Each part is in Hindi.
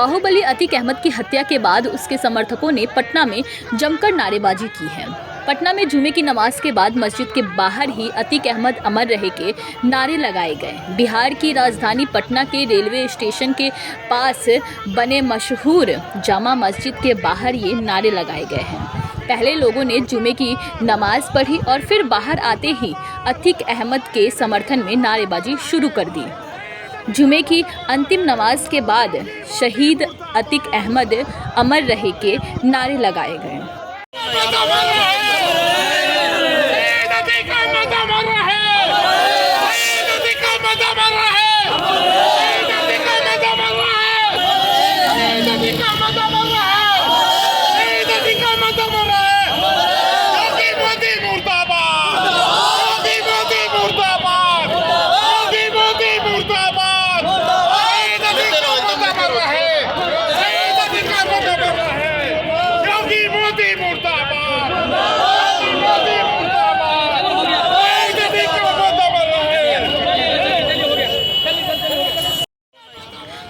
बाहुबली अतीक अहमद की हत्या के बाद उसके समर्थकों ने पटना में जमकर नारेबाजी की है। पटना में जुमे की नमाज के बाद मस्जिद के बाहर ही अतीक अहमद अमर रहे के नारे लगाए गए। बिहार की राजधानी पटना के रेलवे स्टेशन के पास बने मशहूर जामा मस्जिद के बाहर ये नारे लगाए गए हैं। पहले लोगों ने जुमे की नमाज पढ़ी और फिर बाहर आते ही अतीक अहमद के समर्थन में नारेबाजी शुरू कर दी। जुमे की अंतिम नमाज के बाद शहीद अतीक अहमद अमर रहे के नारे लगाए गए।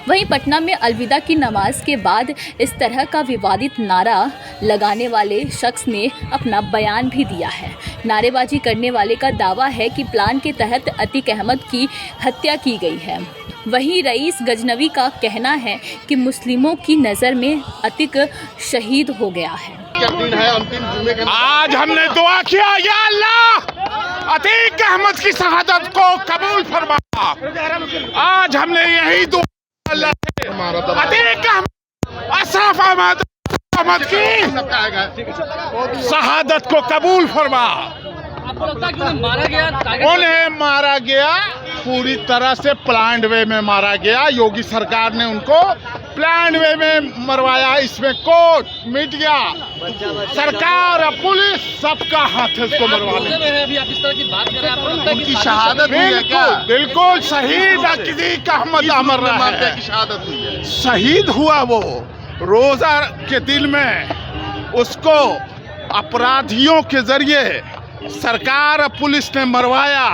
वहीं पटना में अलविदा की नमाज के बाद इस तरह का विवादित नारा लगाने वाले शख्स ने अपना बयान भी दिया है। नारेबाजी करने वाले का दावा है कि प्लान के तहत अतीक अहमद की हत्या की गई है। वहीं रईस गजनवी का कहना है कि मुस्लिमों की नज़र में अतीक शहीद हो गया है। आज हमने दुआ किया, या अल्लाह अतीक अहमद की शहादत को कबूल फरमा। आज हमने यही दुआ अतीक अशरफ अहमद की शहादत को कबूल फरमा। आपको लगता है कि उन्हें मारा गया? उन्हें मारा गया पूरी तरह से प्लान्ड वे में मारा गया। योगी सरकार ने उनको प्लान्ड वे में मरवाया। इसमें कोर्ट, मीडिया, सरकार, पुलिस सबका हाथ है इसको मरवाने में। अभी आप इस तरह की बात कर रहे हैं, आपको लगता है उनकी शहादत बिल्कुल शहीद अतीक अहमद अमर रहा है। शहादत हुई है, शहीद हुआ वो रोजा के दिन में। उसको अपराधियों के जरिए सरकार और पुलिस ने मरवाया।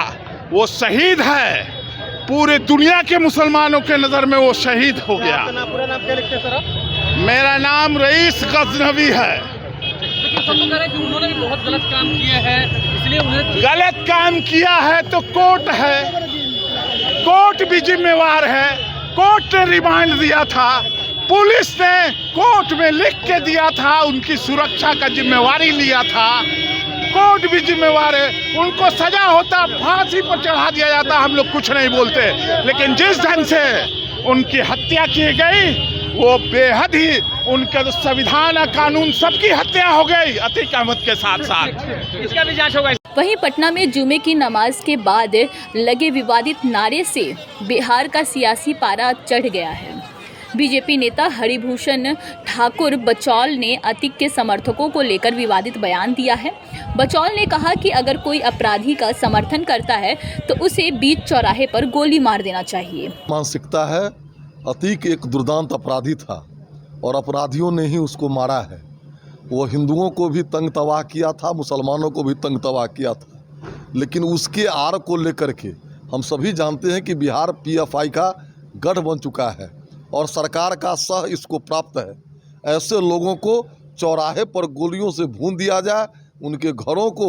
वो शहीद है। पूरे दुनिया के मुसलमानों के नज़र में वो शहीद हो गया। पूरा नाम क्या लिखते हैं सर आप? मेरा नाम रईस गजनवी है। लेकिन सब लोग कह रहे हैं कि उन्होंने भी बहुत गलत काम किए हैं, इसलिए उन्हें गलत काम किया है तो कोर्ट है, कोर्ट भी जिम्मेवार है। कोर्ट ने रिमांड दिया था, पुलिस ने कोर्ट में लिख के दिया था, उनकी सुरक्षा का जिम्मेवारी लिया था। कोर्ट भी जिम्मेवार है। उनको सजा होता, फांसी पर चढ़ा दिया जाता, हम लोग कुछ नहीं बोलते। लेकिन जिस ढंग से उनकी हत्या की गई वो बेहद ही, उनका तो संविधान और कानून सबकी हत्या हो गई अतीक अहमद के साथ साथ। इसका भी जांच होगा। वहीं पटना में जुमे की नमाज के बाद लगे विवादित नारे से बिहार का सियासी पारा चढ़ गया है। बीजेपी नेता हरिभूषण ठाकुर बचौल ने अतीक के समर्थकों को लेकर विवादित बयान दिया है। बचौल ने कहा कि अगर कोई अपराधी का समर्थन करता है तो उसे बीच चौराहे पर गोली मार देना चाहिए। मानसिकता है, अतीक एक दुर्दांत अपराधी था और अपराधियों ने ही उसको मारा है। वो हिंदुओं को भी तंग तबाह किया था, मुसलमानों को भी तंग तबाह किया था। लेकिन उसके आर को लेकर के हम सभी जानते हैं कि बिहार PFI का गढ़ बन चुका है और सरकार का सह इसको प्राप्त है। ऐसे लोगों को चौराहे पर गोलियों से भून दिया जाए, उनके घरों को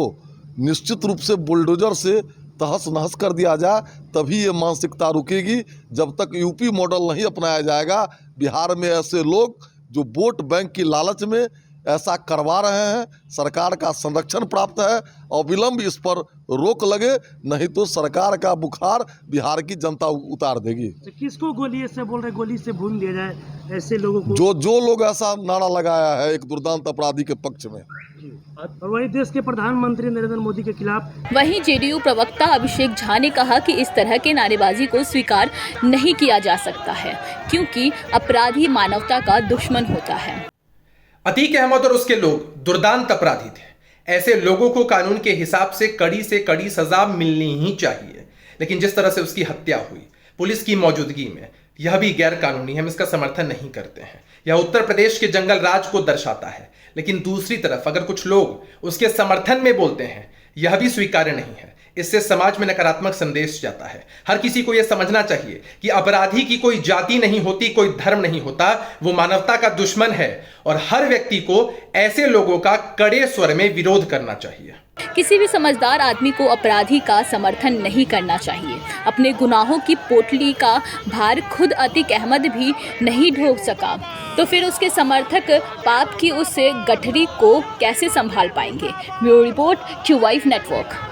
निश्चित रूप से बुलडोजर से तहस नहस कर दिया जाए, तभी ये मानसिकता रुकेगी। जब तक यूपी मॉडल नहीं अपनाया जाएगा, बिहार में ऐसे लोग जो वोट बैंक की लालच में ऐसा करवा रहे हैं, सरकार का संरक्षण प्राप्त है। अविलंब इस पर रोक लगे, नहीं तो सरकार का बुखार बिहार की जनता उतार देगी। किसको गोली से बोल रहे, गोली से भून दिया जाए ऐसे लोगों को? जो लोग ऐसा नारा लगाया है एक दुर्दांत अपराधी के पक्ष में। और वही देश के प्रधानमंत्री नरेंद्र मोदी के खिलाफ। वहीं जेडीयू प्रवक्ता अभिषेक झा ने कहा कि इस तरह के नारेबाजी को स्वीकार नहीं किया जा सकता है, क्योंकि अपराधी मानवता का दुश्मन होता है। अतीक अहमद और उसके लोग दुर्दांत अपराधी थे। ऐसे लोगों को कानून के हिसाब से कड़ी सजा मिलनी ही चाहिए। लेकिन जिस तरह से उसकी हत्या हुई पुलिस की मौजूदगी में, यह भी गैर कानूनी है। हम इसका समर्थन नहीं करते हैं। यह उत्तर प्रदेश के जंगल राज को दर्शाता है। लेकिन दूसरी तरफ अगर कुछ लोग उसके समर्थन में बोलते हैं, यह भी स्वीकार्य नहीं है। इससे समाज में नकारात्मक संदेश जाता है। हर किसी को यह समझना चाहिए कि अपराधी की कोई जाति नहीं होती, कोई धर्म नहीं होता, वो मानवता का दुश्मन है और हर व्यक्ति को ऐसे लोगों का कड़े स्वर में विरोध करना चाहिए। किसी भी समझदार आदमी को अपराधी का समर्थन नहीं करना चाहिए। अपने गुनाहों की पोटली का भार खुद अतीक अहमद भी नहीं ढोक सका, तो फिर उसके समर्थक पाप की उस गठरी को कैसे संभाल पाएंगे। Bureau report, Q5 network.